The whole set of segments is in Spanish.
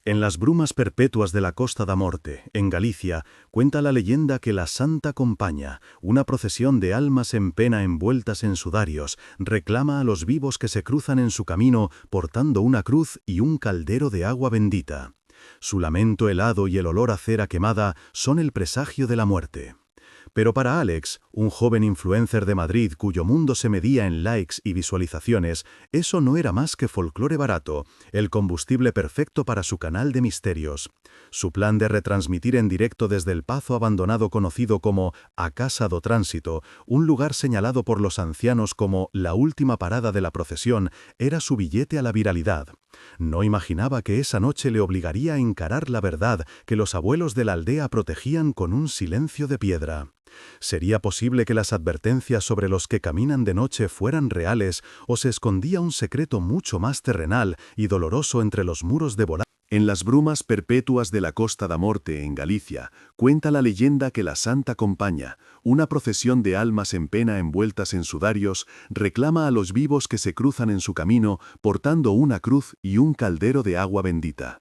En las brumas perpetuas de la Costa da Morte, en Galicia, cuenta la leyenda que la Santa Compaña, una procesión de almas en pena envueltas en sudarios, reclama a los vivos que se cruzan en su camino portando una cruz y un caldero de agua bendita. Su lamento helado y el olor a cera quemada son el presagio de la muerte. Pero para Alex, un joven influencer de Madrid cuyo mundo se medía en likes y visualizaciones, eso no era más que folclore barato, el combustible perfecto para su canal de misterios. Su plan de retransmitir en directo desde el pazo abandonado conocido como A Casa do Tránsito, un lugar señalado por los ancianos como la última parada de la procesión, era su billete a la viralidad. No imaginaba que esa noche le obligaría a encarar la verdad que los abuelos de la aldea protegían con un silencio de piedra. ¿Sería posible que las advertencias sobre los que caminan de noche fueran reales o se escondía un secreto mucho más terrenal y doloroso entre los muros de Volada? En las brumas perpetuas de la Costa da Morte, en Galicia, cuenta la leyenda que la Santa Compaña, una procesión de almas en pena envueltas en sudarios, reclama a los vivos que se cruzan en su camino portando una cruz y un caldero de agua bendita.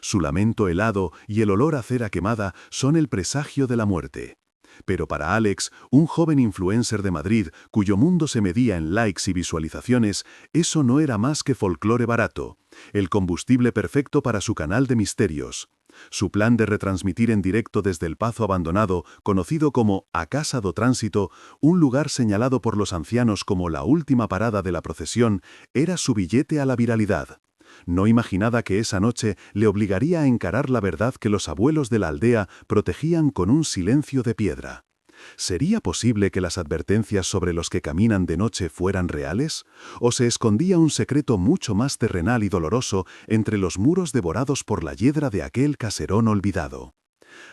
Su lamento helado y el olor a cera quemada son el presagio de la muerte. Pero para Alex, un joven influencer de Madrid, cuyo mundo se medía en likes y visualizaciones, eso no era más que folclore barato, el combustible perfecto para su canal de misterios. Su plan de retransmitir en directo desde el pazo abandonado, conocido como A Casa do Tránsito, un lugar señalado por los ancianos como la última parada de la procesión, era su billete a la viralidad. No imaginaba que esa noche le obligaría a encarar la verdad que los abuelos de la aldea protegían con un silencio de piedra. ¿Sería posible que las advertencias sobre los que caminan de noche fueran reales? ¿O se escondía un secreto mucho más terrenal y doloroso entre los muros devorados por la hiedra de aquel caserón olvidado?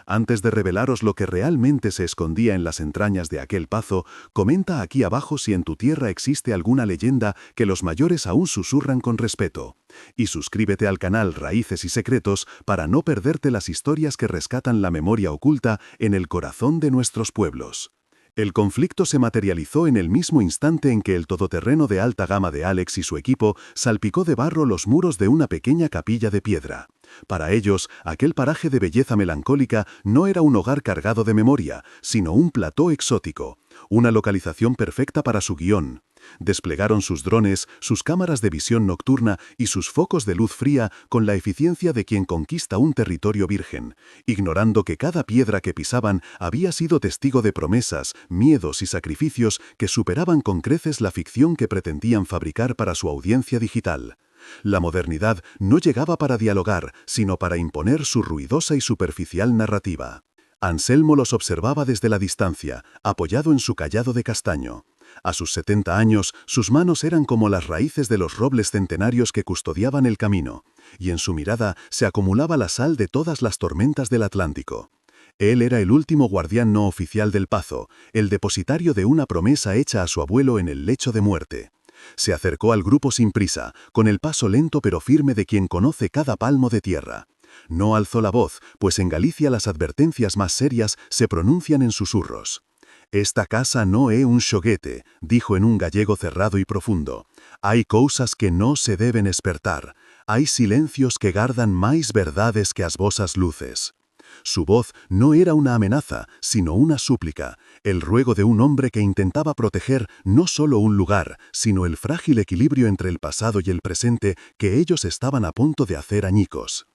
Antes de revelaros lo que realmente se escondía en las entrañas de aquel pazo, comenta aquí abajo si en tu tierra existe alguna leyenda que los mayores aún susurran con respeto. Y suscríbete al canal Raíces y Secretos para no perderte las historias que rescatan la memoria oculta en el corazón de nuestros pueblos. El conflicto se materializó en el mismo instante en que el todoterreno de alta gama de Alex y su equipo salpicó de barro los muros de una pequeña capilla de piedra. Para ellos, aquel paraje de belleza melancólica no era un hogar cargado de memoria, sino un plató exótico, una localización perfecta para su guión. Desplegaron sus drones, sus cámaras de visión nocturna y sus focos de luz fría con la eficiencia de quien conquista un territorio virgen, ignorando que cada piedra que pisaban había sido testigo de promesas, miedos y sacrificios que superaban con creces la ficción que pretendían fabricar para su audiencia digital. La modernidad no llegaba para dialogar, sino para imponer su ruidosa y superficial narrativa. Anselmo los observaba desde la distancia, apoyado en su cayado de castaño. A sus 70 años, sus manos eran como las raíces de los robles centenarios que custodiaban el camino, y en su mirada se acumulaba la sal de todas las tormentas del Atlántico. Él era el último guardián no oficial del pazo, el depositario de una promesa hecha a su abuelo en el lecho de muerte. Se acercó al grupo sin prisa, con el paso lento pero firme de quien conoce cada palmo de tierra. No alzó la voz, pues en Galicia las advertencias más serias se pronuncian en susurros. «Esta casa no é un xoguete», dijo en un gallego cerrado y profundo. «Hai cousas que no se deben espertar. Hai silencios que gardan máis verdades que as vosas luces». Su voz no era una amenaza, sino una súplica, el ruego de un hombre que intentaba proteger no solo un lugar, sino el frágil equilibrio entre el pasado y el presente que ellos estaban a punto de hacer añicos.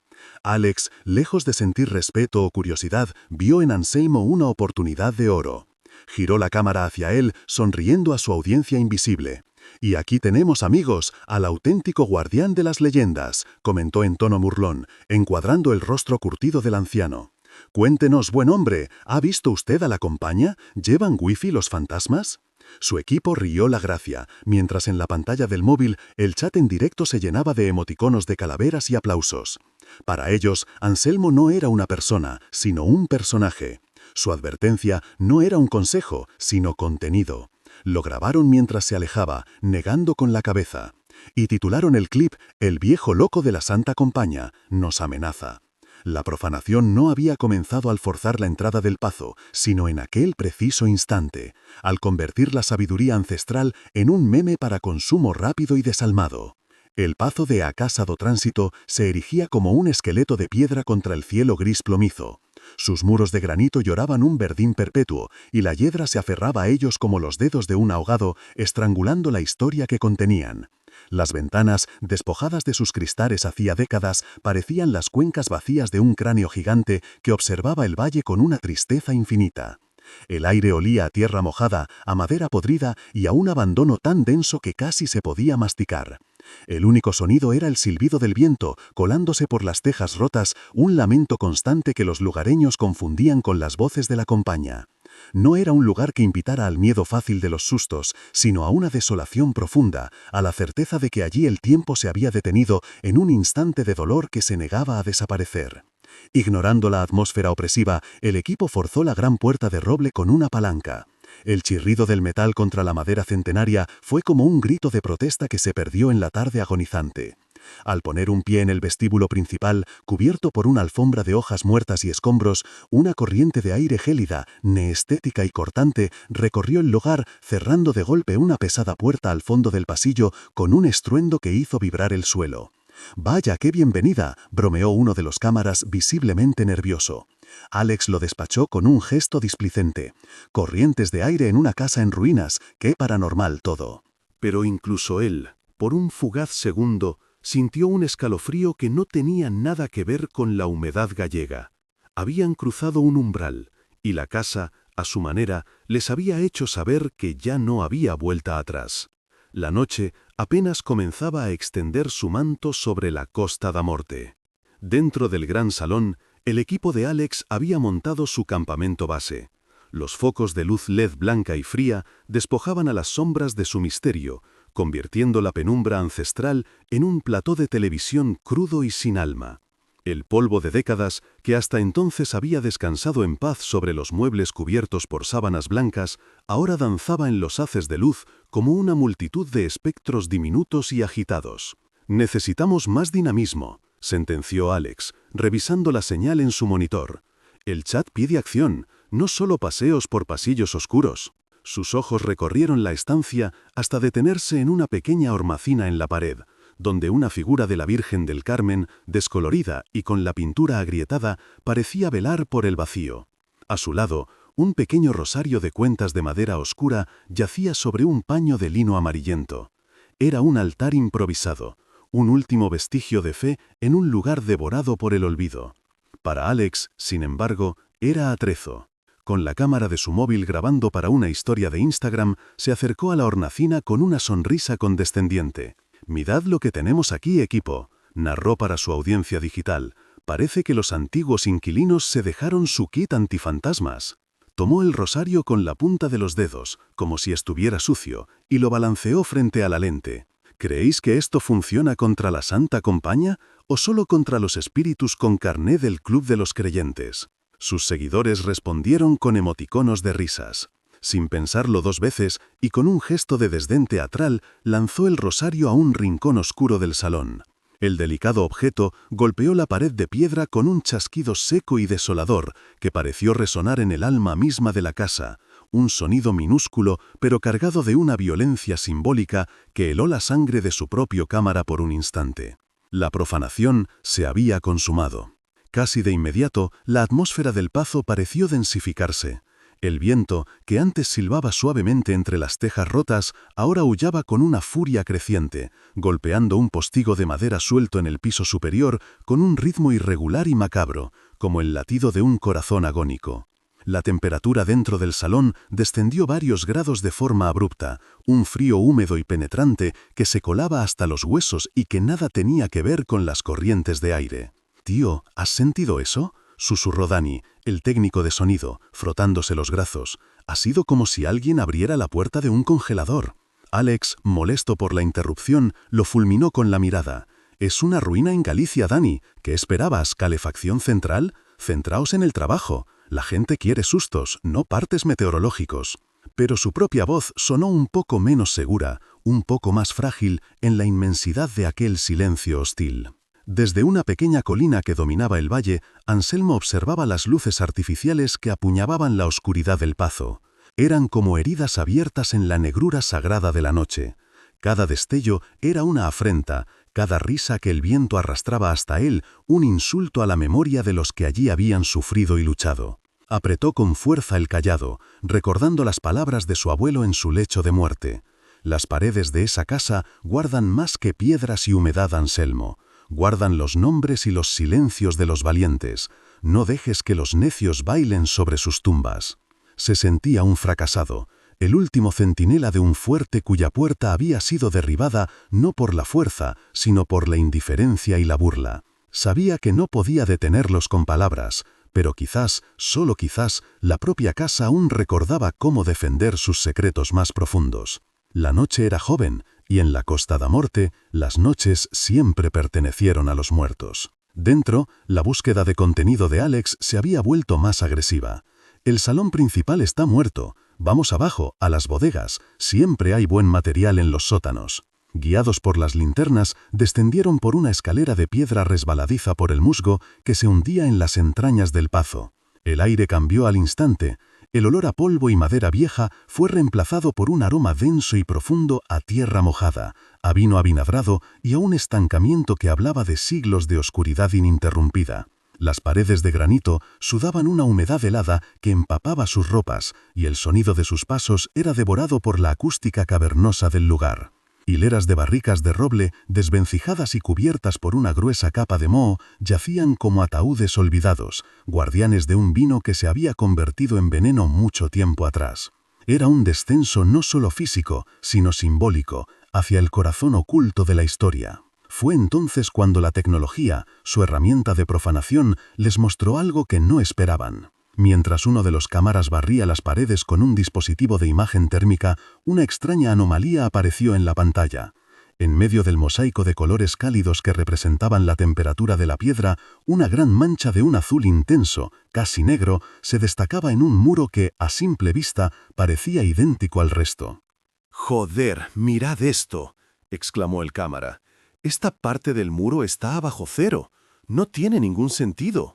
Alex, lejos de sentir respeto o curiosidad, vio en Anselmo una oportunidad de oro. Giró la cámara hacia él, sonriendo a su audiencia invisible. «Y aquí tenemos, amigos, al auténtico guardián de las leyendas», comentó en tono burlón, encuadrando el rostro curtido del anciano. «Cuéntenos, buen hombre, ¿ha visto usted a la compañía? ¿Llevan wifi los fantasmas?» Su equipo rió la gracia, mientras en la pantalla del móvil el chat en directo se llenaba de emoticonos de calaveras y aplausos. Para ellos, Anselmo no era una persona, sino un personaje. Su advertencia no era un consejo, sino contenido. Lo grabaron mientras se alejaba, negando con la cabeza. Y titularon el clip «El viejo loco de la Santa Compaña nos amenaza». La profanación no había comenzado al forzar la entrada del pazo, sino en aquel preciso instante, al convertir la sabiduría ancestral en un meme para consumo rápido y desalmado. El pazo de A Casa do Tránsito se erigía como un esqueleto de piedra contra el cielo gris plomizo. Sus muros de granito lloraban un verdín perpetuo, y la hiedra se aferraba a ellos como los dedos de un ahogado, estrangulando la historia que contenían. Las ventanas, despojadas de sus cristales hacía décadas, parecían las cuencas vacías de un cráneo gigante que observaba el valle con una tristeza infinita. El aire olía a tierra mojada, a madera podrida y a un abandono tan denso que casi se podía masticar. El único sonido era el silbido del viento, colándose por las tejas rotas, un lamento constante que los lugareños confundían con las voces de la compañía. No era un lugar que invitara al miedo fácil de los sustos, sino a una desolación profunda, a la certeza de que allí el tiempo se había detenido en un instante de dolor que se negaba a desaparecer. Ignorando la atmósfera opresiva, el equipo forzó la gran puerta de roble con una palanca. El chirrido del metal contra la madera centenaria fue como un grito de protesta que se perdió en la tarde agonizante. Al poner un pie en el vestíbulo principal, cubierto por una alfombra de hojas muertas y escombros, una corriente de aire gélida, neestética y cortante, recorrió el lugar, cerrando de golpe una pesada puerta al fondo del pasillo con un estruendo que hizo vibrar el suelo. «Vaya, qué bienvenida», bromeó uno de los cámaras visiblemente nervioso. Alex lo despachó con un gesto displicente. «Corrientes de aire en una casa en ruinas, qué paranormal todo». Pero incluso él, por un fugaz segundo, sintió un escalofrío que no tenía nada que ver con la humedad gallega. Habían cruzado un umbral, y la casa, a su manera, les había hecho saber que ya no había vuelta atrás. La noche apenas comenzaba a extender su manto sobre la Costa da Morte. Dentro del gran salón, el equipo de Alex había montado su campamento base. Los focos de luz LED blanca y fría despojaban a las sombras de su misterio, convirtiendo la penumbra ancestral en un plató de televisión crudo y sin alma. El polvo de décadas, que hasta entonces había descansado en paz sobre los muebles cubiertos por sábanas blancas, ahora danzaba en los haces de luz como una multitud de espectros diminutos y agitados. «Necesitamos más dinamismo», sentenció Alex, revisando la señal en su monitor. «El chat pide acción, no solo paseos por pasillos oscuros». Sus ojos recorrieron la estancia hasta detenerse en una pequeña hornacina en la pared, donde una figura de la Virgen del Carmen, descolorida y con la pintura agrietada, parecía velar por el vacío. A su lado, un pequeño rosario de cuentas de madera oscura yacía sobre un paño de lino amarillento. Era un altar improvisado, un último vestigio de fe en un lugar devorado por el olvido. Para Alex, sin embargo, era atrezo. Con la cámara de su móvil grabando para una historia de Instagram, se acercó a la hornacina con una sonrisa condescendiente. «Mirad lo que tenemos aquí, equipo», narró para su audiencia digital. «Parece que los antiguos inquilinos se dejaron su kit antifantasmas». Tomó el rosario con la punta de los dedos, como si estuviera sucio, y lo balanceó frente a la lente. «¿Creéis que esto funciona contra la Santa Compañía o solo contra los espíritus con carné del Club de los Creyentes?» Sus seguidores respondieron con emoticonos de risas. Sin pensarlo dos veces y con un gesto de desdén teatral, lanzó el rosario a un rincón oscuro del salón. El delicado objeto golpeó la pared de piedra con un chasquido seco y desolador que pareció resonar en el alma misma de la casa, un sonido minúsculo pero cargado de una violencia simbólica que heló la sangre de su propio cámara por un instante. La profanación se había consumado. Casi de inmediato, la atmósfera del pazo pareció densificarse. El viento, que antes silbaba suavemente entre las tejas rotas, ahora aullaba con una furia creciente, golpeando un postigo de madera suelto en el piso superior con un ritmo irregular y macabro, como el latido de un corazón agónico. La temperatura dentro del salón descendió varios grados de forma abrupta, un frío húmedo y penetrante que se colaba hasta los huesos y que nada tenía que ver con las corrientes de aire. «Tío, ¿has sentido eso?», susurró Dani, el técnico de sonido, frotándose los brazos. «Ha sido como si alguien abriera la puerta de un congelador». Alex, molesto por la interrupción, lo fulminó con la mirada. «Es una ruina en Galicia, Dani. ¿Qué esperabas? ¿Calefacción central? Centraos en el trabajo. La gente quiere sustos, no partes meteorológicos». Pero su propia voz sonó un poco menos segura, un poco más frágil en la inmensidad de aquel silencio hostil. Desde una pequeña colina que dominaba el valle, Anselmo observaba las luces artificiales que apuñalaban la oscuridad del pazo. Eran como heridas abiertas en la negrura sagrada de la noche. Cada destello era una afrenta, cada risa que el viento arrastraba hasta él, un insulto a la memoria de los que allí habían sufrido y luchado. Apretó con fuerza el cayado, recordando las palabras de su abuelo en su lecho de muerte. Las paredes de esa casa guardan más que piedras y humedad, Anselmo. Guardan los nombres y los silencios de los valientes. No dejes que los necios bailen sobre sus tumbas. Se sentía un fracasado, el último centinela de un fuerte cuya puerta había sido derribada no por la fuerza, sino por la indiferencia y la burla. Sabía que no podía detenerlos con palabras, pero quizás, solo quizás, la propia casa aún recordaba cómo defender sus secretos más profundos. La noche era joven, y en la Costa da Morte, las noches siempre pertenecieron a los muertos. Dentro, la búsqueda de contenido de Alex se había vuelto más agresiva. El salón principal está muerto. Vamos abajo, a las bodegas. Siempre hay buen material en los sótanos. Guiados por las linternas, descendieron por una escalera de piedra resbaladiza por el musgo que se hundía en las entrañas del pazo. El aire cambió al instante. El olor a polvo y madera vieja fue reemplazado por un aroma denso y profundo a tierra mojada, a vino avinagrado y a un estancamiento que hablaba de siglos de oscuridad ininterrumpida. Las paredes de granito sudaban una humedad helada que empapaba sus ropas, y el sonido de sus pasos era devorado por la acústica cavernosa del lugar. Hileras de barricas de roble, desvencijadas y cubiertas por una gruesa capa de moho, yacían como ataúdes olvidados, guardianes de un vino que se había convertido en veneno mucho tiempo atrás. Era un descenso no solo físico, sino simbólico, hacia el corazón oculto de la historia. Fue entonces cuando la tecnología, su herramienta de profanación, les mostró algo que no esperaban. Mientras uno de los cámaras barría las paredes con un dispositivo de imagen térmica, una extraña anomalía apareció en la pantalla. En medio del mosaico de colores cálidos que representaban la temperatura de la piedra, una gran mancha de un azul intenso, casi negro, se destacaba en un muro que, a simple vista, parecía idéntico al resto. «Joder, mirad esto», exclamó el cámara. «Esta parte del muro está bajo cero. No tiene ningún sentido».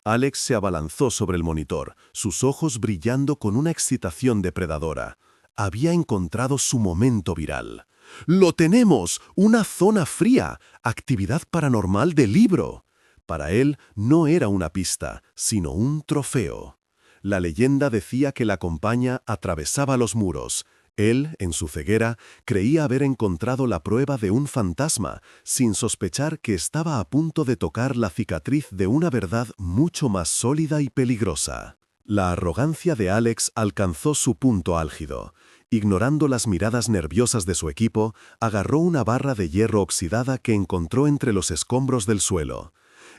Alex se abalanzó sobre el monitor, sus ojos brillando con una excitación depredadora. Había encontrado su momento viral. ¡Lo tenemos! ¡Una zona fría! ¡Actividad paranormal de libro! Para él no era una pista, sino un trofeo. La leyenda decía que la compañía atravesaba los muros. Él, en su ceguera, creía haber encontrado la prueba de un fantasma, sin sospechar que estaba a punto de tocar la cicatriz de una verdad mucho más sólida y peligrosa. La arrogancia de Alex alcanzó su punto álgido. Ignorando las miradas nerviosas de su equipo, agarró una barra de hierro oxidada que encontró entre los escombros del suelo.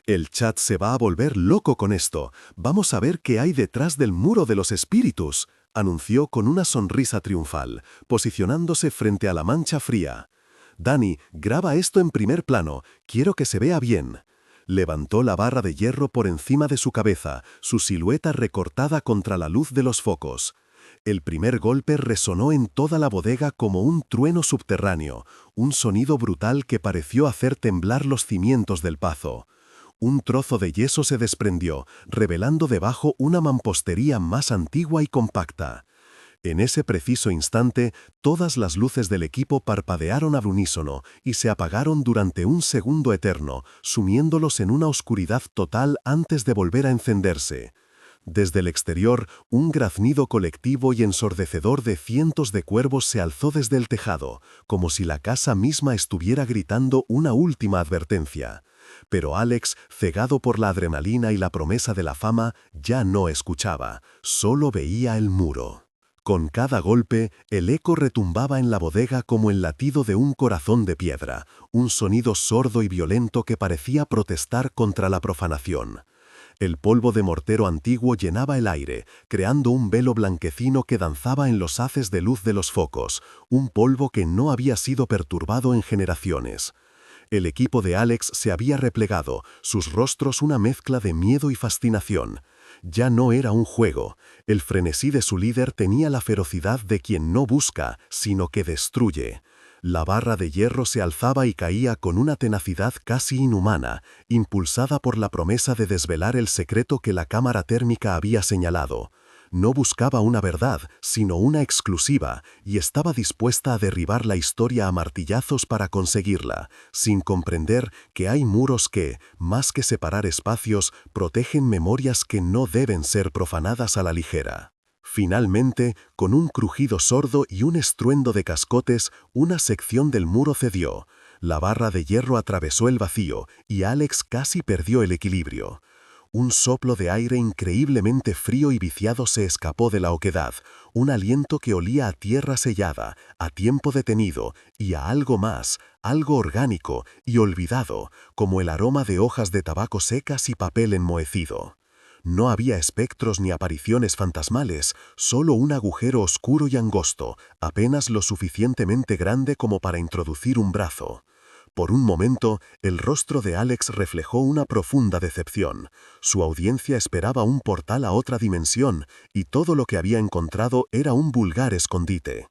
«El chat se va a volver loco con esto. Vamos a ver qué hay detrás del muro de los espíritus», anunció con una sonrisa triunfal, posicionándose frente a la mancha fría. «Dani, graba esto en primer plano. Quiero que se vea bien». Levantó la barra de hierro por encima de su cabeza, su silueta recortada contra la luz de los focos. El primer golpe resonó en toda la bodega como un trueno subterráneo, un sonido brutal que pareció hacer temblar los cimientos del pazo. Un trozo de yeso se desprendió, revelando debajo una mampostería más antigua y compacta. En ese preciso instante, todas las luces del equipo parpadearon al unísono y se apagaron durante un segundo eterno, sumiéndolos en una oscuridad total antes de volver a encenderse. Desde el exterior, un graznido colectivo y ensordecedor de cientos de cuervos se alzó desde el tejado, como si la casa misma estuviera gritando una última advertencia. Pero Alex, cegado por la adrenalina y la promesa de la fama, ya no escuchaba, solo veía el muro. Con cada golpe, el eco retumbaba en la bodega como el latido de un corazón de piedra, un sonido sordo y violento que parecía protestar contra la profanación. El polvo de mortero antiguo llenaba el aire, creando un velo blanquecino que danzaba en los haces de luz de los focos, un polvo que no había sido perturbado en generaciones. El equipo de Alex se había replegado, sus rostros una mezcla de miedo y fascinación. Ya no era un juego. El frenesí de su líder tenía la ferocidad de quien no busca, sino que destruye. La barra de hierro se alzaba y caía con una tenacidad casi inhumana, impulsada por la promesa de desvelar el secreto que la cámara térmica había señalado. No buscaba una verdad, sino una exclusiva, y estaba dispuesta a derribar la historia a martillazos para conseguirla, sin comprender que hay muros que, más que separar espacios, protegen memorias que no deben ser profanadas a la ligera. Finalmente, con un crujido sordo y un estruendo de cascotes, una sección del muro cedió. La barra de hierro atravesó el vacío y Alex casi perdió el equilibrio. Un soplo de aire increíblemente frío y viciado se escapó de la oquedad, un aliento que olía a tierra sellada, a tiempo detenido y a algo más, algo orgánico y olvidado, como el aroma de hojas de tabaco secas y papel enmohecido. No había espectros ni apariciones fantasmales, solo un agujero oscuro y angosto, apenas lo suficientemente grande como para introducir un brazo. Por un momento, el rostro de Alex reflejó una profunda decepción. Su audiencia esperaba un portal a otra dimensión, y todo lo que había encontrado era un vulgar escondite.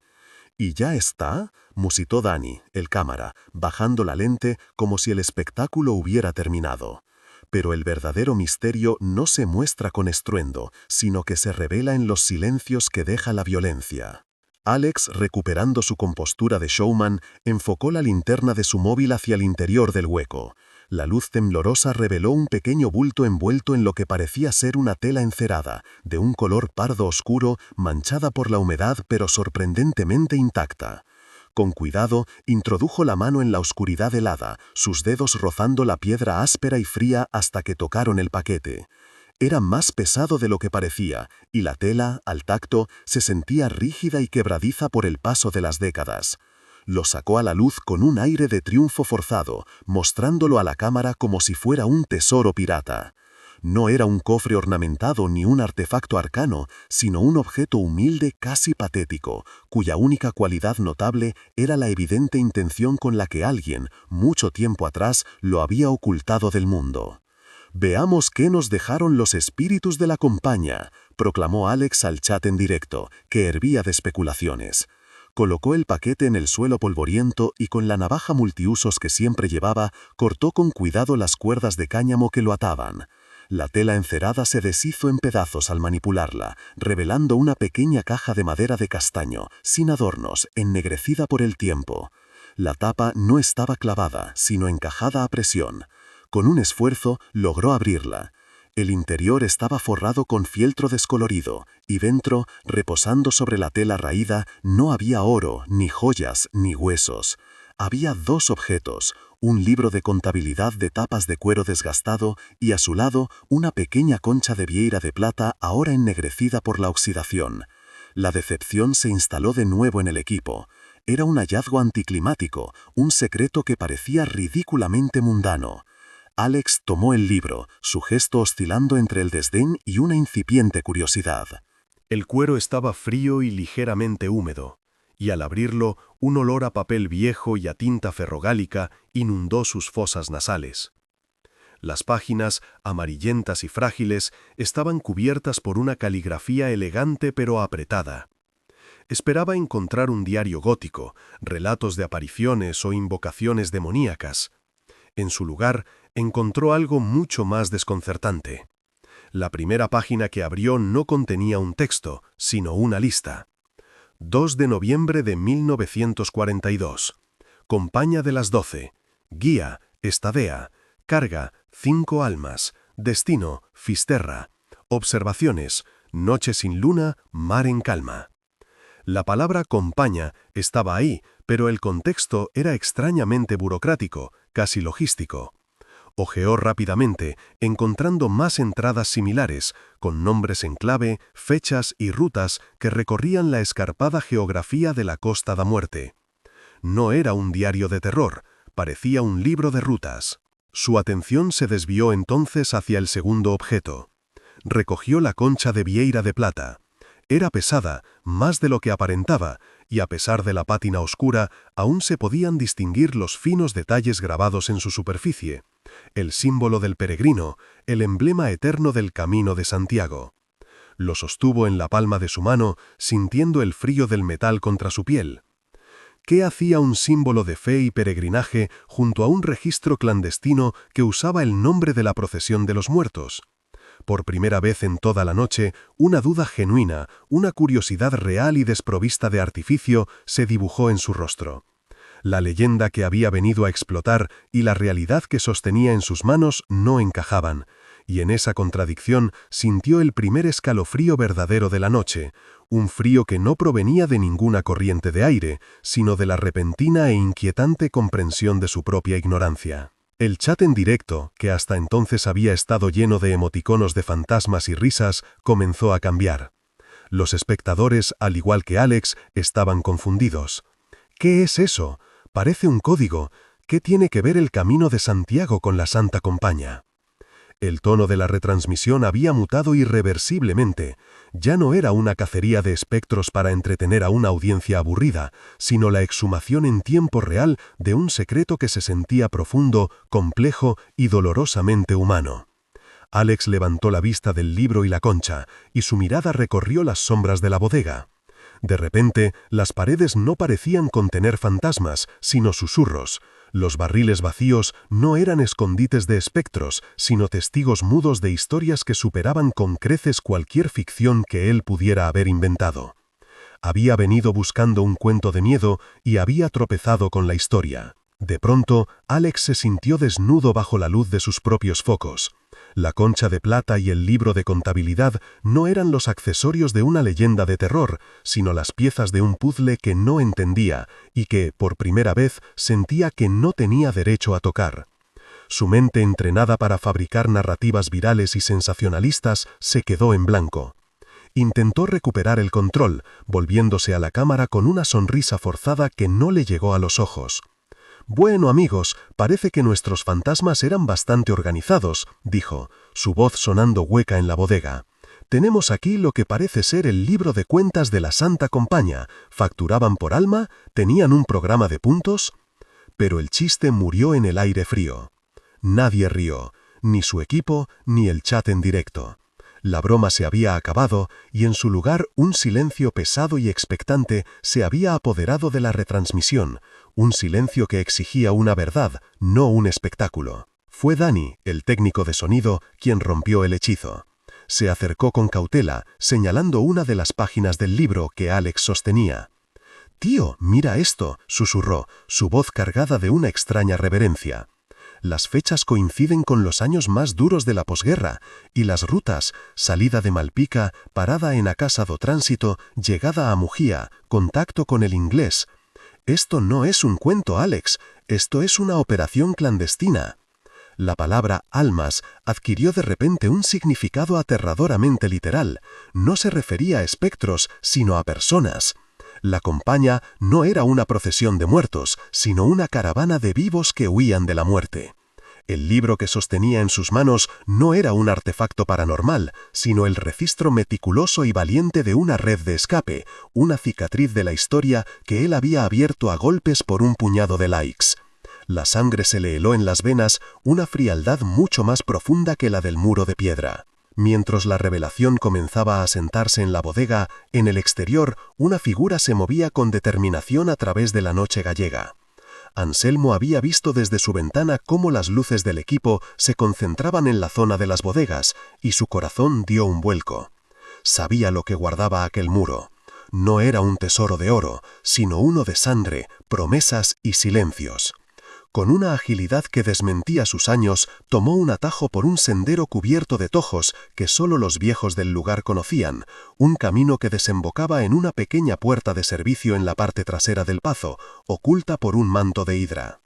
«¿Y ya está?», musitó Danny, el cámara, bajando la lente como si el espectáculo hubiera terminado. Pero el verdadero misterio no se muestra con estruendo, sino que se revela en los silencios que deja la violencia. Alex, recuperando su compostura de showman, enfocó la linterna de su móvil hacia el interior del hueco. La luz temblorosa reveló un pequeño bulto envuelto en lo que parecía ser una tela encerada, de un color pardo oscuro, manchada por la humedad pero sorprendentemente intacta. Con cuidado, introdujo la mano en la oscuridad helada, sus dedos rozando la piedra áspera y fría hasta que tocaron el paquete. Era más pesado de lo que parecía, y la tela, al tacto, se sentía rígida y quebradiza por el paso de las décadas. Lo sacó a la luz con un aire de triunfo forzado, mostrándolo a la cámara como si fuera un tesoro pirata. No era un cofre ornamentado ni un artefacto arcano, sino un objeto humilde casi patético, cuya única cualidad notable era la evidente intención con la que alguien, mucho tiempo atrás, lo había ocultado del mundo. «Veamos qué nos dejaron los espíritus de la compañía», proclamó Alex al chat en directo, que hervía de especulaciones. Colocó el paquete en el suelo polvoriento y con la navaja multiusos que siempre llevaba, cortó con cuidado las cuerdas de cáñamo que lo ataban. La tela encerada se deshizo en pedazos al manipularla, revelando una pequeña caja de madera de castaño, sin adornos, ennegrecida por el tiempo. La tapa no estaba clavada, sino encajada a presión. Con un esfuerzo, logró abrirla. El interior estaba forrado con fieltro descolorido, y dentro, reposando sobre la tela raída, no había oro, ni joyas, ni huesos. Había dos objetos, un libro de contabilidad de tapas de cuero desgastado y a su lado una pequeña concha de vieira de plata ahora ennegrecida por la oxidación. La decepción se instaló de nuevo en el equipo. Era un hallazgo anticlimático, un secreto que parecía ridículamente mundano. Alex tomó el libro, su gesto oscilando entre el desdén y una incipiente curiosidad. El cuero estaba frío y ligeramente húmedo, y al abrirlo, un olor a papel viejo y a tinta ferrogálica inundó sus fosas nasales. Las páginas, amarillentas y frágiles, estaban cubiertas por una caligrafía elegante pero apretada. Esperaba encontrar un diario gótico, relatos de apariciones o invocaciones demoníacas. En su lugar, encontró algo mucho más desconcertante. La primera página que abrió no contenía un texto, sino una lista. 2 de noviembre de 1942. Compañía de las 12. Guía, Estadea. Carga, 5 almas. Destino, Fisterra. Observaciones, noche sin luna, mar en calma. La palabra compañía estaba ahí, pero el contexto era extrañamente burocrático, casi logístico. Ojeó rápidamente, encontrando más entradas similares, con nombres en clave, fechas y rutas que recorrían la escarpada geografía de la Costa da Muerte. No era un diario de terror, parecía un libro de rutas. Su atención se desvió entonces hacia el segundo objeto. Recogió la concha de vieira de plata. Era pesada, más de lo que aparentaba, y a pesar de la pátina oscura, aún se podían distinguir los finos detalles grabados en su superficie. El símbolo del peregrino, el emblema eterno del Camino de Santiago. Lo sostuvo en la palma de su mano, sintiendo el frío del metal contra su piel. ¿Qué hacía un símbolo de fe y peregrinaje junto a un registro clandestino que usaba el nombre de la procesión de los muertos? Por primera vez en toda la noche, una duda genuina, una curiosidad real y desprovista de artificio se dibujó en su rostro. La leyenda que había venido a explotar y la realidad que sostenía en sus manos no encajaban, y en esa contradicción sintió el primer escalofrío verdadero de la noche, un frío que no provenía de ninguna corriente de aire, sino de la repentina e inquietante comprensión de su propia ignorancia. El chat en directo, que hasta entonces había estado lleno de emoticonos de fantasmas y risas, comenzó a cambiar. Los espectadores, al igual que Alex, estaban confundidos. ¿Qué es eso? Parece un código. ¿Qué tiene que ver el Camino de Santiago con la Santa Compaña? El tono de la retransmisión había mutado irreversiblemente. Ya no era una cacería de espectros para entretener a una audiencia aburrida, sino la exhumación en tiempo real de un secreto que se sentía profundo, complejo y dolorosamente humano. Alex levantó la vista del libro y la concha, y su mirada recorrió las sombras de la bodega. De repente, las paredes no parecían contener fantasmas, sino susurros. Los barriles vacíos no eran escondites de espectros, sino testigos mudos de historias que superaban con creces cualquier ficción que él pudiera haber inventado. Había venido buscando un cuento de miedo y había tropezado con la historia. De pronto, Alex se sintió desnudo bajo la luz de sus propios focos. La concha de plata y el libro de contabilidad no eran los accesorios de una leyenda de terror, sino las piezas de un puzzle que no entendía y que, por primera vez, sentía que no tenía derecho a tocar. Su mente, entrenada para fabricar narrativas virales y sensacionalistas, se quedó en blanco. Intentó recuperar el control, volviéndose a la cámara con una sonrisa forzada que no le llegó a los ojos. «Bueno, amigos, parece que nuestros fantasmas eran bastante organizados», dijo, su voz sonando hueca en la bodega. «Tenemos aquí lo que parece ser el libro de cuentas de la Santa Compaña. ¿Facturaban por alma? ¿Tenían un programa de puntos?» Pero el chiste murió en el aire frío. Nadie rió, ni su equipo, ni el chat en directo. La broma se había acabado y en su lugar un silencio pesado y expectante se había apoderado de la retransmisión, un silencio que exigía una verdad, no un espectáculo. Fue Danny, el técnico de sonido, quien rompió el hechizo. Se acercó con cautela, señalando una de las páginas del libro que Alex sostenía. «Tío, mira esto», susurró, su voz cargada de una extraña reverencia. Las fechas coinciden con los años más duros de la posguerra, y las rutas, salida de Malpica, parada en Acasa do Tránsito, llegada a Mujía, contacto con el inglés. Esto no es un cuento, Alex, esto es una operación clandestina. La palabra almas adquirió de repente un significado aterradoramente literal. No se refería a espectros, sino a personas. La compañía no era una procesión de muertos, sino una caravana de vivos que huían de la muerte. El libro que sostenía en sus manos no era un artefacto paranormal, sino el registro meticuloso y valiente de una red de escape, una cicatriz de la historia que él había abierto a golpes por un puñado de likes. La sangre se le heló en las venas, una frialdad mucho más profunda que la del muro de piedra. Mientras la revelación comenzaba a asentarse en la bodega, en el exterior, una figura se movía con determinación a través de la noche gallega. Anselmo había visto desde su ventana cómo las luces del equipo se concentraban en la zona de las bodegas, y su corazón dio un vuelco. Sabía lo que guardaba aquel muro. No era un tesoro de oro, sino uno de sangre, promesas y silencios. Con una agilidad que desmentía sus años, tomó un atajo por un sendero cubierto de tojos que solo los viejos del lugar conocían, un camino que desembocaba en una pequeña puerta de servicio en la parte trasera del pazo, oculta por un manto de hidra.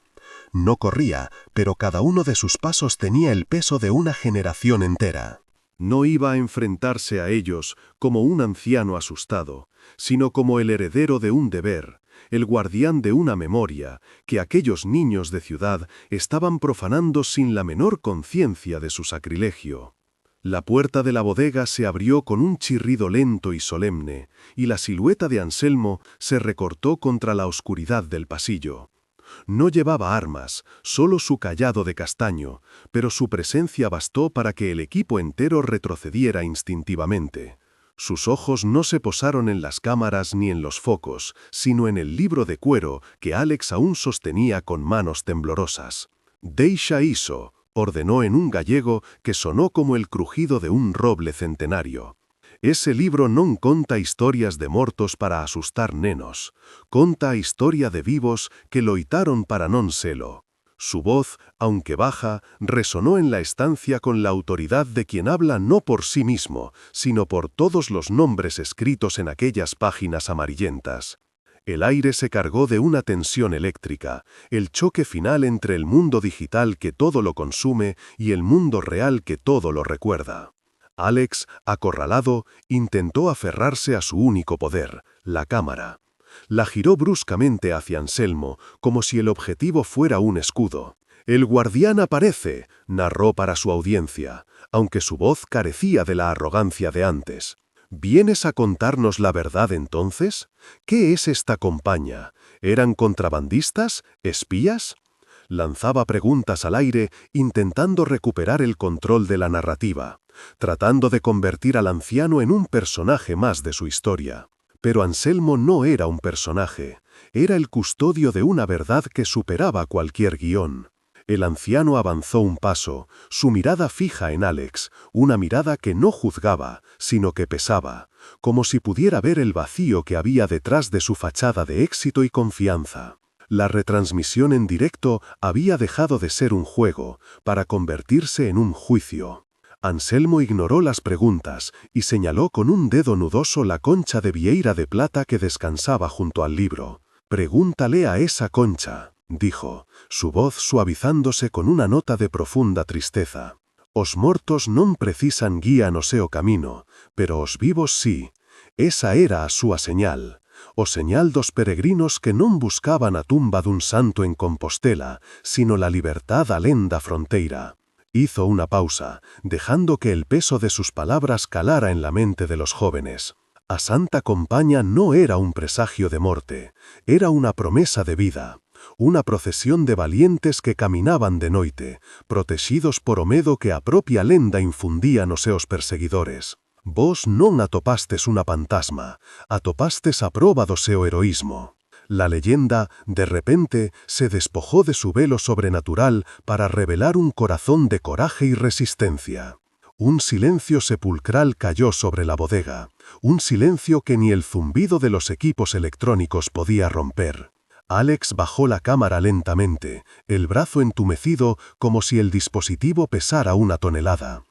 No corría, pero cada uno de sus pasos tenía el peso de una generación entera. No iba a enfrentarse a ellos como un anciano asustado, sino como el heredero de un deber, el guardián de una memoria que aquellos niños de ciudad estaban profanando sin la menor conciencia de su sacrilegio. La puerta de la bodega se abrió con un chirrido lento y solemne, y la silueta de Anselmo se recortó contra la oscuridad del pasillo. No llevaba armas, solo su cayado de castaño, pero su presencia bastó para que el equipo entero retrocediera instintivamente. Sus ojos no se posaron en las cámaras ni en los focos, sino en el libro de cuero que Alex aún sostenía con manos temblorosas. «Deixa isso», ordenó en un gallego que sonó como el crujido de un roble centenario. Ese libro non conta historias de mortos para asustar nenos, conta a historia de vivos que loitaron para non selo. Su voz, aunque baja, resonó en la estancia con la autoridad de quien habla no por sí mismo, sino por todos los nombres escritos en aquellas páginas amarillentas. El aire se cargó de una tensión eléctrica, el choque final entre el mundo digital que todo lo consume y el mundo real que todo lo recuerda. Alex, acorralado, intentó aferrarse a su único poder, la cámara. La giró bruscamente hacia Anselmo, como si el objetivo fuera un escudo. «El guardián aparece», narró para su audiencia, aunque su voz carecía de la arrogancia de antes. «¿Vienes a contarnos la verdad entonces? ¿Qué es esta compañía? ¿Eran contrabandistas? ¿Espías?» Lanzaba preguntas al aire, intentando recuperar el control de la narrativa, tratando de convertir al anciano en un personaje más de su historia. Pero Anselmo no era un personaje, era el custodio de una verdad que superaba cualquier guión. El anciano avanzó un paso, su mirada fija en Alex, una mirada que no juzgaba, sino que pesaba, como si pudiera ver el vacío que había detrás de su fachada de éxito y confianza. La retransmisión en directo había dejado de ser un juego, para convertirse en un juicio. Anselmo ignoró las preguntas y señaló con un dedo nudoso la concha de vieira de plata que descansaba junto al libro. «Pregúntale a esa concha», dijo, su voz suavizándose con una nota de profunda tristeza. «Os mortos non precisan guía no seu camino, pero os vivos sí. Esa era a súa señal, o señal dos peregrinos que non buscaban a tumba dun santo en Compostela, sino la libertad alén da fronteira». Hizo una pausa, dejando que el peso de sus palabras calara en la mente de los jóvenes. A Santa Compaña no era un presagio de muerte, era una promesa de vida, una procesión de valientes que caminaban de noite, protegidos por o medo que a propia lenda infundía nos seus perseguidores. Vos non atopastes una fantasma, atopastes a proba do seu heroísmo. La leyenda, de repente, se despojó de su velo sobrenatural para revelar un corazón de coraje y resistencia. Un silencio sepulcral cayó sobre la bodega, un silencio que ni el zumbido de los equipos electrónicos podía romper. Alex bajó la cámara lentamente, el brazo entumecido como si el dispositivo pesara una tonelada.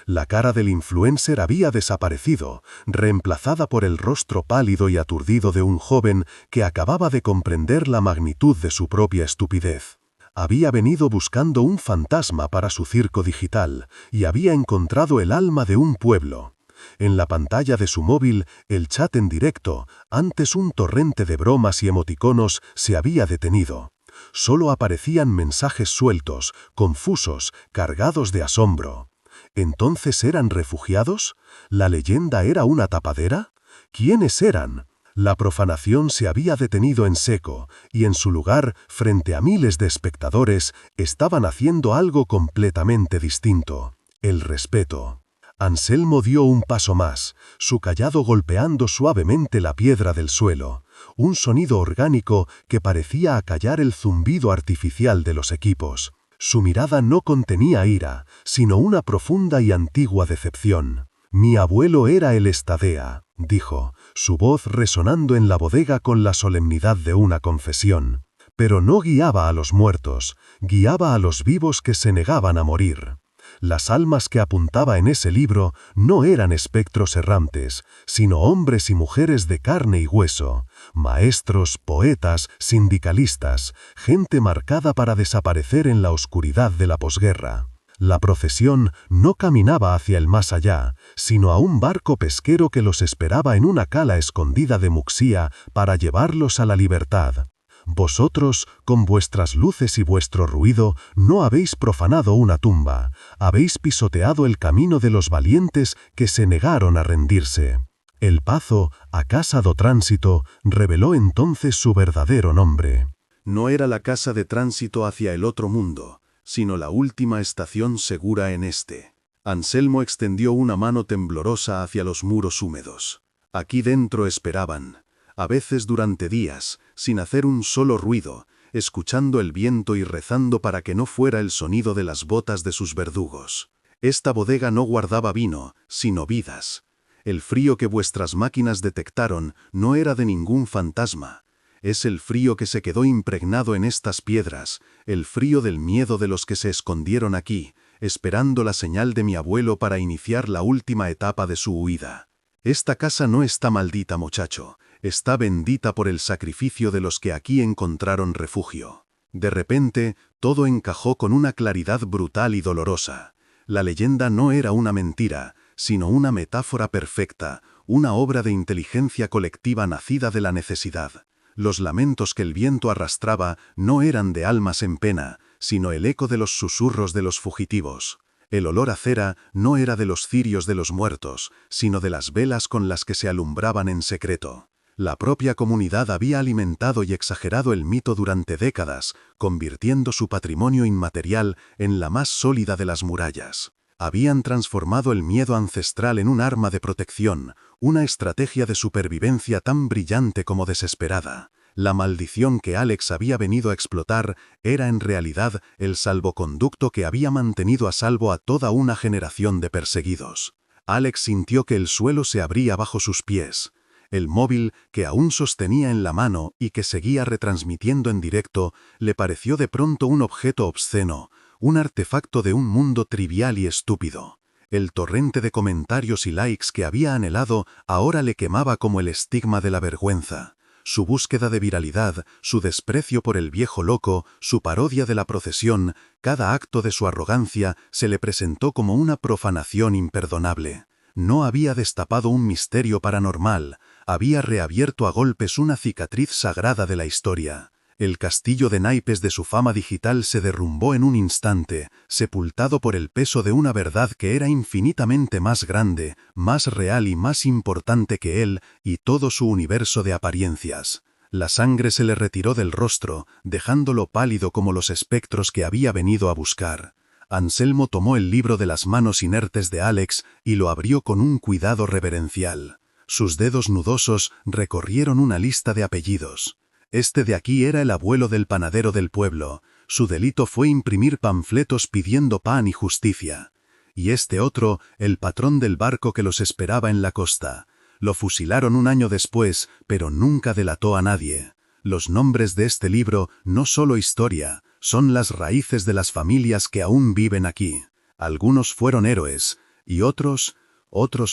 La cara del influencer había desaparecido, reemplazada por el rostro pálido y aturdido de un joven que acababa de comprender la magnitud de su propia estupidez. Había venido buscando un fantasma para su circo digital y había encontrado el alma de un pueblo. En la pantalla de su móvil, el chat en directo, antes un torrente de bromas y emoticonos, se había detenido. Solo aparecían mensajes sueltos, confusos, cargados de asombro. ¿Entonces eran refugiados? ¿La leyenda era una tapadera? ¿Quiénes eran? La profanación se había detenido en seco, y en su lugar, frente a miles de espectadores, estaban haciendo algo completamente distinto: el respeto. Anselmo dio un paso más, su cayado golpeando suavemente la piedra del suelo, un sonido orgánico que parecía acallar el zumbido artificial de los equipos. Su mirada no contenía ira, sino una profunda y antigua decepción. «Mi abuelo era el Estadea», dijo, su voz resonando en la bodega con la solemnidad de una confesión. Pero no guiaba a los muertos, guiaba a los vivos que se negaban a morir. Las almas que apuntaba en ese libro no eran espectros errantes, sino hombres y mujeres de carne y hueso, maestros, poetas, sindicalistas, gente marcada para desaparecer en la oscuridad de la posguerra. La procesión no caminaba hacia el más allá, sino a un barco pesquero que los esperaba en una cala escondida de Muxía para llevarlos a la libertad. Vosotros, con vuestras luces y vuestro ruido, no habéis profanado una tumba, habéis pisoteado el camino de los valientes que se negaron a rendirse. El pazo, a casa do tránsito, reveló entonces su verdadero nombre. No era la casa de tránsito hacia el otro mundo, sino la última estación segura en este. Anselmo extendió una mano temblorosa hacia los muros húmedos. Aquí dentro esperaban, a veces durante días, sin hacer un solo ruido, escuchando el viento y rezando para que no fuera el sonido de las botas de sus verdugos. Esta bodega no guardaba vino, sino vidas. El frío que vuestras máquinas detectaron no era de ningún fantasma. Es el frío que se quedó impregnado en estas piedras, el frío del miedo de los que se escondieron aquí, esperando la señal de mi abuelo para iniciar la última etapa de su huida. Esta casa no está maldita, muchacho, está bendita por el sacrificio de los que aquí encontraron refugio. De repente, todo encajó con una claridad brutal y dolorosa. La leyenda no era una mentira, sino una metáfora perfecta, una obra de inteligencia colectiva nacida de la necesidad. Los lamentos que el viento arrastraba no eran de almas en pena, sino el eco de los susurros de los fugitivos. El olor a cera no era de los cirios de los muertos, sino de las velas con las que se alumbraban en secreto. La propia comunidad había alimentado y exagerado el mito durante décadas, convirtiendo su patrimonio inmaterial en la más sólida de las murallas. Habían transformado el miedo ancestral en un arma de protección, una estrategia de supervivencia tan brillante como desesperada. La maldición que Alex había venido a explotar era en realidad el salvoconducto que había mantenido a salvo a toda una generación de perseguidos. Alex sintió que el suelo se abría bajo sus pies. El móvil, que aún sostenía en la mano y que seguía retransmitiendo en directo, le pareció de pronto un objeto obsceno, un artefacto de un mundo trivial y estúpido. El torrente de comentarios y likes que había anhelado ahora le quemaba como el estigma de la vergüenza. Su búsqueda de viralidad, su desprecio por el viejo loco, su parodia de la procesión, cada acto de su arrogancia se le presentó como una profanación imperdonable. No había destapado un misterio paranormal, había reabierto a golpes una cicatriz sagrada de la historia. El castillo de naipes de su fama digital se derrumbó en un instante, sepultado por el peso de una verdad que era infinitamente más grande, más real y más importante que él y todo su universo de apariencias. La sangre se le retiró del rostro, dejándolo pálido como los espectros que había venido a buscar. Anselmo tomó el libro de las manos inertes de Alex y lo abrió con un cuidado reverencial. Sus dedos nudosos recorrieron una lista de apellidos. Este de aquí era el abuelo del panadero del pueblo. Su delito fue imprimir panfletos pidiendo pan y justicia. Y este otro, el patrón del barco que los esperaba en la costa. Lo fusilaron un año después, pero nunca delató a nadie. Los nombres de este libro, no solo historia, son las raíces de las familias que aún viven aquí. Algunos fueron héroes, y otros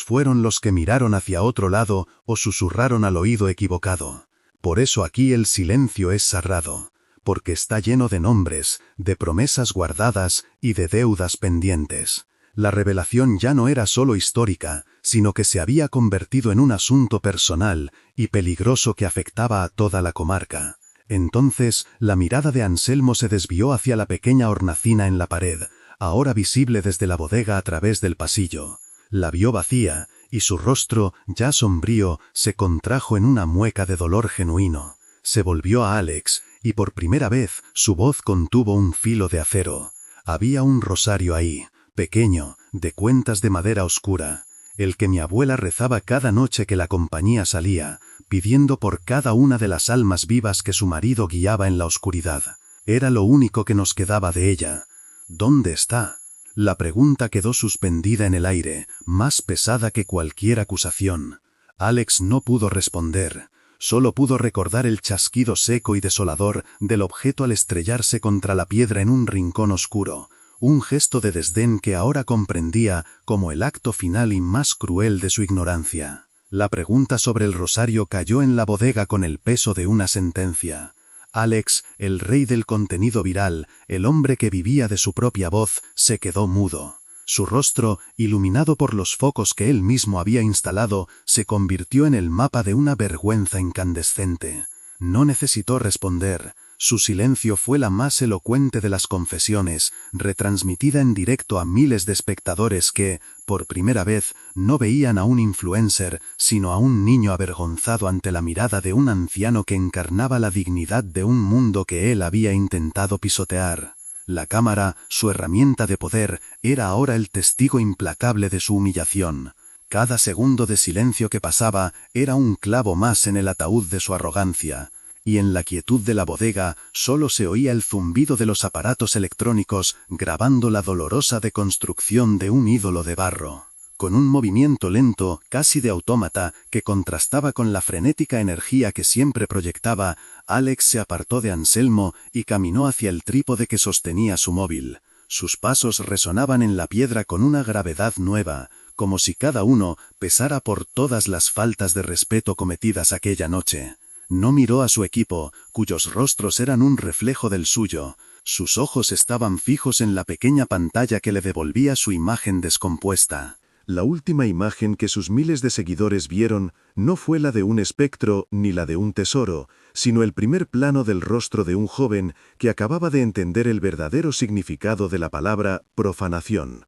fueron los que miraron hacia otro lado o susurraron al oído equivocado. Por eso aquí el silencio es sagrado, porque está lleno de nombres, de promesas guardadas y de deudas pendientes. La revelación ya no era solo histórica, sino que se había convertido en un asunto personal y peligroso que afectaba a toda la comarca. Entonces, la mirada de Anselmo se desvió hacia la pequeña hornacina en la pared, ahora visible desde la bodega a través del pasillo. La vio vacía, y su rostro, ya sombrío, se contrajo en una mueca de dolor genuino. Se volvió a Alex, y por primera vez su voz contuvo un filo de acero. Había un rosario ahí, pequeño, de cuentas de madera oscura, el que mi abuela rezaba cada noche que la compañía salía, pidiendo por cada una de las almas vivas que su marido guiaba en la oscuridad. Era lo único que nos quedaba de ella. ¿Dónde está? La pregunta quedó suspendida en el aire, más pesada que cualquier acusación. Alex no pudo responder, solo pudo recordar el chasquido seco y desolador del objeto al estrellarse contra la piedra en un rincón oscuro, un gesto de desdén que ahora comprendía como el acto final y más cruel de su ignorancia. La pregunta sobre el rosario cayó en la bodega con el peso de una sentencia. Alex, el rey del contenido viral, el hombre que vivía de su propia voz, se quedó mudo. Su rostro, iluminado por los focos que él mismo había instalado, se convirtió en el mapa de una vergüenza incandescente. No necesitó responder. Su silencio fue la más elocuente de las confesiones, retransmitida en directo a miles de espectadores que, por primera vez, no veían a un influencer, sino a un niño avergonzado ante la mirada de un anciano que encarnaba la dignidad de un mundo que él había intentado pisotear. La cámara, su herramienta de poder, era ahora el testigo implacable de su humillación. Cada segundo de silencio que pasaba era un clavo más en el ataúd de su arrogancia. y en la quietud de la bodega solo se oía el zumbido de los aparatos electrónicos grabando la dolorosa deconstrucción de un ídolo de barro. Con un movimiento lento, casi de autómata, que contrastaba con la frenética energía que siempre proyectaba, Alex se apartó de Anselmo y caminó hacia el trípode que sostenía su móvil. Sus pasos resonaban en la piedra con una gravedad nueva, como si cada uno pesara por todas las faltas de respeto cometidas aquella noche. No miró a su equipo, cuyos rostros eran un reflejo del suyo. Sus ojos estaban fijos en la pequeña pantalla que le devolvía su imagen descompuesta. La última imagen que sus miles de seguidores vieron no fue la de un espectro ni la de un tesoro, sino el primer plano del rostro de un joven que acababa de entender el verdadero significado de la palabra profanación.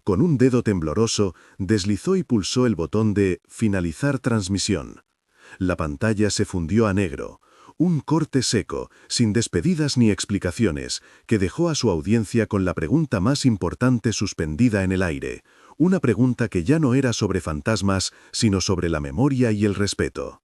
Con un dedo tembloroso, deslizó y pulsó el botón de «Finalizar transmisión». La pantalla se fundió a negro. Un corte seco, sin despedidas ni explicaciones, que dejó a su audiencia con la pregunta más importante suspendida en el aire. Una pregunta que ya no era sobre fantasmas, sino sobre la memoria y el respeto.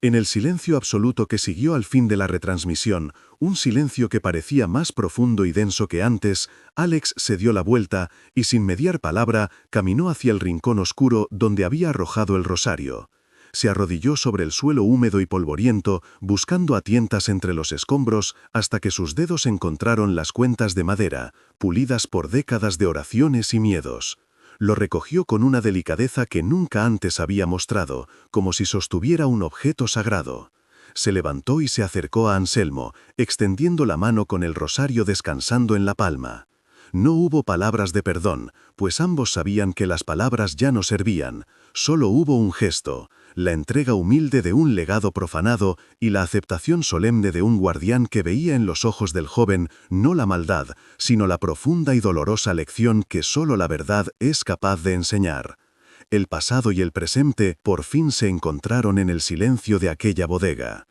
En el silencio absoluto que siguió al fin de la retransmisión, un silencio que parecía más profundo y denso que antes, Alex se dio la vuelta y sin mediar palabra caminó hacia el rincón oscuro donde había arrojado el rosario. Se arrodilló sobre el suelo húmedo y polvoriento, buscando a tientas entre los escombros hasta que sus dedos encontraron las cuentas de madera, pulidas por décadas de oraciones y miedos. Lo recogió con una delicadeza que nunca antes había mostrado, como si sostuviera un objeto sagrado. Se levantó y se acercó a Anselmo, extendiendo la mano con el rosario descansando en la palma. No hubo palabras de perdón, pues ambos sabían que las palabras ya no servían. Solo hubo un gesto, la entrega humilde de un legado profanado y la aceptación solemne de un guardián que veía en los ojos del joven no la maldad, sino la profunda y dolorosa lección que solo la verdad es capaz de enseñar. El pasado y el presente por fin se encontraron en el silencio de aquella bodega.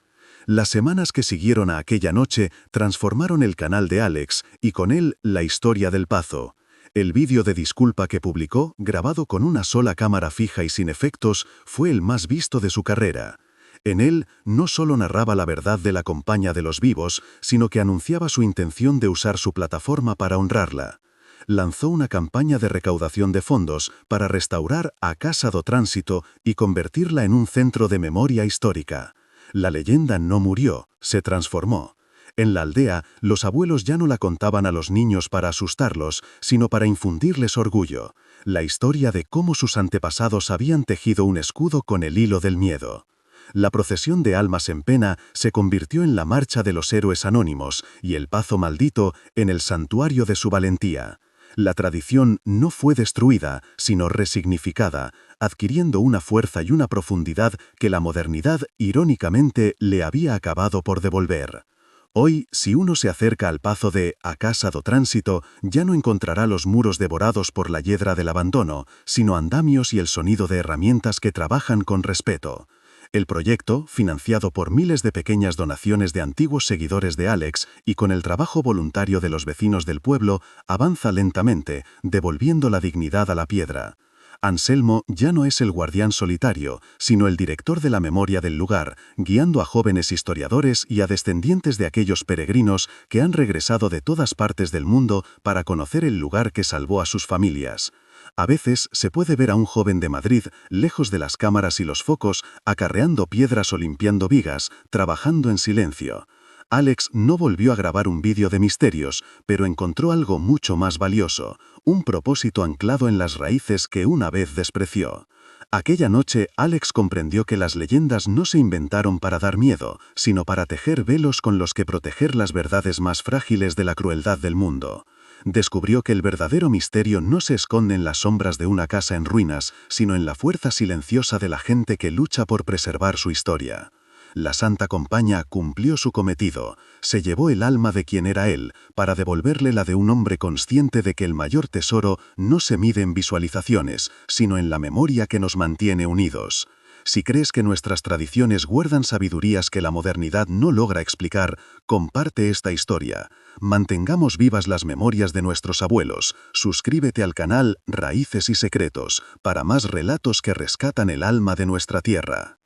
Las semanas que siguieron a aquella noche transformaron el canal de Alex y con él la historia del Pazo. El vídeo de disculpa que publicó, grabado con una sola cámara fija y sin efectos, fue el más visto de su carrera. En él no solo narraba la verdad de la compañía de los vivos, sino que anunciaba su intención de usar su plataforma para honrarla. Lanzó una campaña de recaudación de fondos para restaurar a Casa do Tránsito y convertirla en un centro de memoria histórica. La leyenda no murió, se transformó. En la aldea, los abuelos ya no la contaban a los niños para asustarlos, sino para infundirles orgullo. La historia de cómo sus antepasados habían tejido un escudo con el hilo del miedo. La procesión de almas en pena se convirtió en la marcha de los héroes anónimos y el Pazo maldito en el santuario de su valentía. La tradición no fue destruida, sino resignificada, adquiriendo una fuerza y una profundidad que la modernidad, irónicamente, le había acabado por devolver. Hoy, si uno se acerca al Pazo de A Casa do Tránsito, ya no encontrará los muros devorados por la hiedra del abandono, sino andamios y el sonido de herramientas que trabajan con respeto. El proyecto, financiado por miles de pequeñas donaciones de antiguos seguidores de Alex y con el trabajo voluntario de los vecinos del pueblo, avanza lentamente, devolviendo la dignidad a la piedra. Anselmo ya no es el guardián solitario, sino el director de la memoria del lugar, guiando a jóvenes historiadores y a descendientes de aquellos peregrinos que han regresado de todas partes del mundo para conocer el lugar que salvó a sus familias. A veces se puede ver a un joven de Madrid, lejos de las cámaras y los focos, acarreando piedras o limpiando vigas, trabajando en silencio. Alex no volvió a grabar un vídeo de misterios, pero encontró algo mucho más valioso, un propósito anclado en las raíces que una vez despreció. Aquella noche, Alex comprendió que las leyendas no se inventaron para dar miedo, sino para tejer velos con los que proteger las verdades más frágiles de la crueldad del mundo. Descubrió que el verdadero misterio no se esconde en las sombras de una casa en ruinas, sino en la fuerza silenciosa de la gente que lucha por preservar su historia. La Santa Compañía cumplió su cometido, se llevó el alma de quien era él, para devolverle la de un hombre consciente de que el mayor tesoro no se mide en visualizaciones, sino en la memoria que nos mantiene unidos. Si crees que nuestras tradiciones guardan sabidurías que la modernidad no logra explicar, comparte esta historia. Mantengamos vivas las memorias de nuestros abuelos. Suscríbete al canal Raíces y Secretos para más relatos que rescatan el alma de nuestra tierra.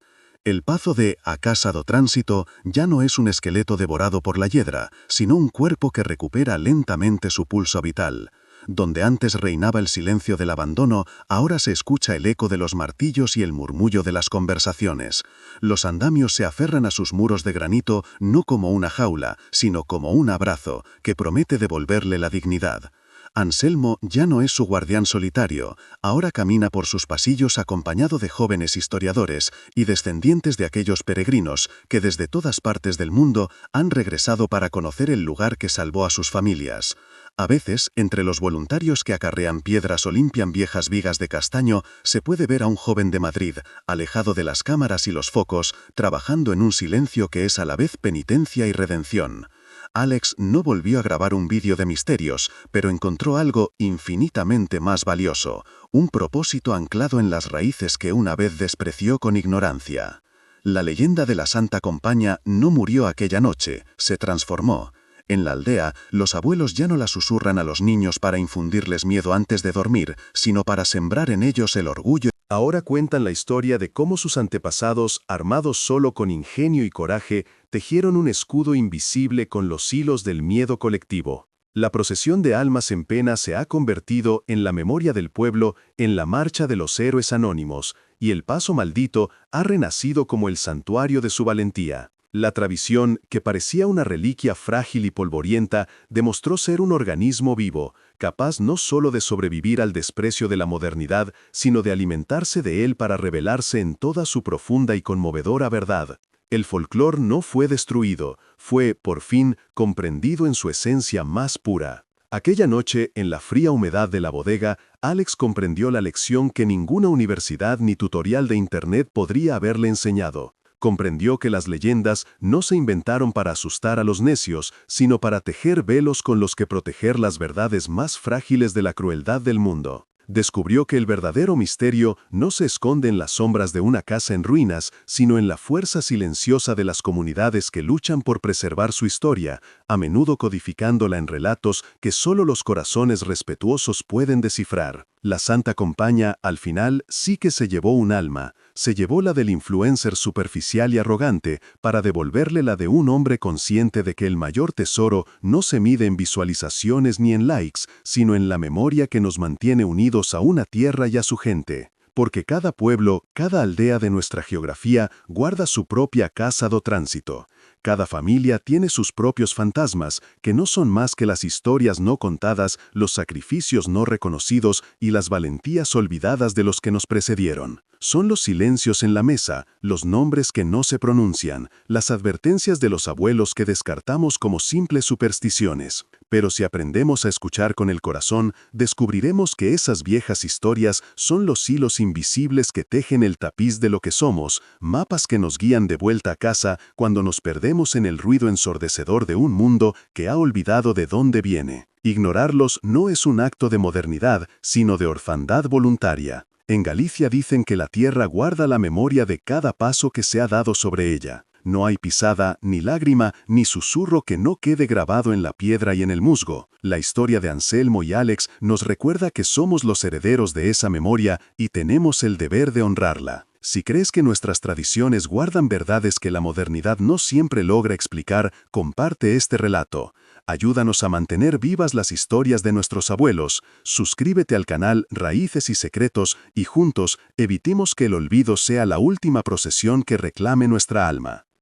El pazo de A Casa do Tránsito ya no es un esqueleto devorado por la hiedra, sino un cuerpo que recupera lentamente su pulso vital. Donde antes reinaba el silencio del abandono, ahora se escucha el eco de los martillos y el murmullo de las conversaciones. Los andamios se aferran a sus muros de granito no como una jaula, sino como un abrazo que promete devolverle la dignidad. Anselmo ya no es su guardián solitario, ahora camina por sus pasillos acompañado de jóvenes historiadores y descendientes de aquellos peregrinos que desde todas partes del mundo han regresado para conocer el lugar que salvó a sus familias. A veces, entre los voluntarios que acarrean piedras o limpian viejas vigas de castaño, se puede ver a un joven de Madrid, alejado de las cámaras y los focos, trabajando en un silencio que es a la vez penitencia y redención. Alex no volvió a grabar un vídeo de misterios, pero encontró algo infinitamente más valioso, un propósito anclado en las raíces que una vez despreció con ignorancia. La leyenda de la Santa Compaña no murió aquella noche, se transformó. En la aldea, los abuelos ya no la susurran a los niños para infundirles miedo antes de dormir, sino para sembrar en ellos el orgullo. Ahora cuentan la historia de cómo sus antepasados, armados solo con ingenio y coraje, tejieron un escudo invisible con los hilos del miedo colectivo. La procesión de almas en pena se ha convertido en la memoria del pueblo, en la marcha de los héroes anónimos, y el paso maldito ha renacido como el santuario de su valentía. La tradición, que parecía una reliquia frágil y polvorienta, demostró ser un organismo vivo, capaz no solo de sobrevivir al desprecio de la modernidad, sino de alimentarse de él para revelarse en toda su profunda y conmovedora verdad. El folclore no fue destruido, fue, por fin, comprendido en su esencia más pura. Aquella noche, en la fría humedad de la bodega, Alex comprendió la lección que ninguna universidad ni tutorial de Internet podría haberle enseñado. Comprendió que las leyendas no se inventaron para asustar a los necios, sino para tejer velos con los que proteger las verdades más frágiles de la crueldad del mundo. Descubrió que el verdadero misterio no se esconde en las sombras de una casa en ruinas, sino en la fuerza silenciosa de las comunidades que luchan por preservar su historia, a menudo codificándola en relatos que solo los corazones respetuosos pueden descifrar. La Santa Compaña, al final, sí que se llevó un alma. Se llevó la del influencer superficial y arrogante para devolverle la de un hombre consciente de que el mayor tesoro no se mide en visualizaciones ni en likes, sino en la memoria que nos mantiene unidos a una tierra y a su gente. Porque cada pueblo, cada aldea de nuestra geografía guarda su propia casa do tránsito. Cada familia tiene sus propios fantasmas, que no son más que las historias no contadas, los sacrificios no reconocidos y las valentías olvidadas de los que nos precedieron. Son los silencios en la mesa, los nombres que no se pronuncian, las advertencias de los abuelos que descartamos como simples supersticiones. Pero si aprendemos a escuchar con el corazón, descubriremos que esas viejas historias son los hilos invisibles que tejen el tapiz de lo que somos, mapas que nos guían de vuelta a casa cuando nos perdemos en el ruido ensordecedor de un mundo que ha olvidado de dónde viene. Ignorarlos no es un acto de modernidad, sino de orfandad voluntaria. En Galicia dicen que la tierra guarda la memoria de cada paso que se ha dado sobre ella. No hay pisada, ni lágrima, ni susurro que no quede grabado en la piedra y en el musgo. La historia de Anselmo y Alex nos recuerda que somos los herederos de esa memoria y tenemos el deber de honrarla. Si crees que nuestras tradiciones guardan verdades que la modernidad no siempre logra explicar, comparte este relato. Ayúdanos a mantener vivas las historias de nuestros abuelos. Suscríbete al canal Raíces y Secretos y juntos evitemos que el olvido sea la última procesión que reclame nuestra alma.